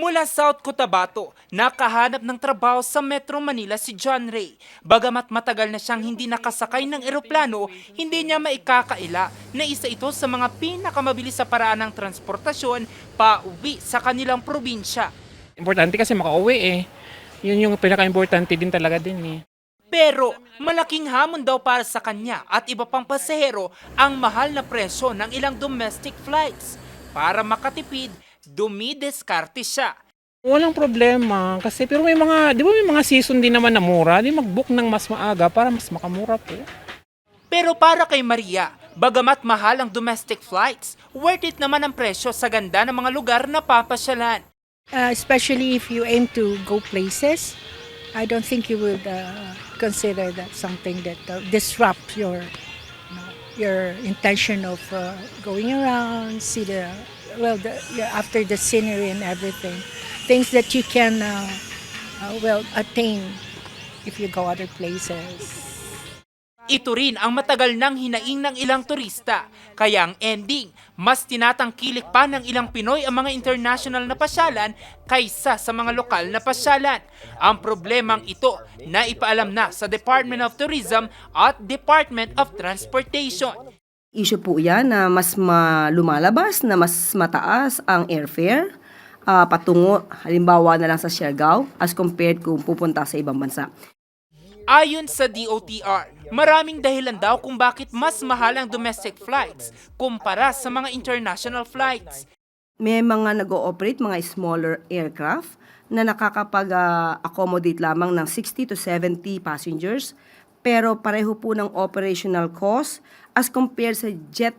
Mula South Cotabato, nakahanap ng trabaho sa Metro Manila si John Ray. Bagamat matagal na siyang hindi nakasakay ng eroplano, hindi niya maikakaila na isa ito sa mga pinakamabilis sa paraan ng transportasyon pa-uwi sa kanilang probinsya. Importante kasi makauwi eh. Yun yung pinaka-importante din talaga din eh. Pero malaking hamon daw para sa kanya at iba pang pasahero ang mahal na presyo ng ilang domestic flights. Para makatipid, dumidiskarte siya. Walang problema kasi pero may mga, di ba may mga season din naman na mura, di mag-book ng mas maaga para mas makamura po. Pero para kay Maria, bagamat mahal ang domestic flights, worth it naman ang presyo sa ganda ng mga lugar na papasyalan. Especially if you aim to go places, I don't think you would consider that something that disrupts your intention of going around, see after the scenery and everything, things that you can attain if you go other places. Ito rin ang matagal nang hinaing ng ilang turista. Kaya ang ending, mas tinatangkilik pa ng ilang Pinoy ang mga international na pasyalan kaysa sa mga lokal na pasyalan. Ang problemang ito na ipaalam na sa Department of Tourism at Department of Transportation. Issue po yan na mas lumalabas, na mas mataas ang airfare patungo halimbawa na lang sa Siargao as compared kung pupunta sa ibang bansa. Ayon sa DOTR, maraming dahilan daw kung bakit mas mahal ang domestic flights kumpara sa mga international flights. May mga nag-ooperate, mga smaller aircraft na nakakapag-accommodate lamang ng 60 to 70 passengers, pero pareho po ng operational cost as compared sa jet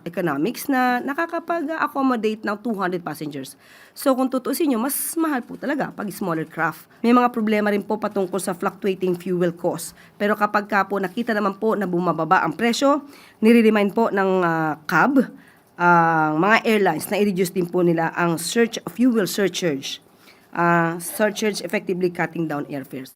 economics na nakakapag-accommodate ng 200 passengers. So kung tutuusin nyo, mas mahal po talaga pag smaller craft. May mga problema rin po patungkol sa fluctuating fuel cost. Pero kapag ka po nakita naman po na bumababa ang presyo, nire-remind po ng CAB, mga airlines na i-reduce din po nila ang fuel surcharge. Surcharge effectively cutting down airfares.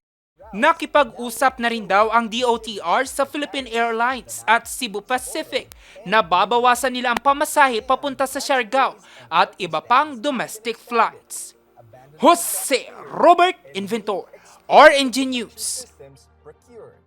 Nakipag-usap na rin daw ang DOTR sa Philippine Airlines at Cebu Pacific na babawasan nila ang pamasahe papunta sa Siargao at iba pang domestic flights. Jose Robert Inventor, RNG News.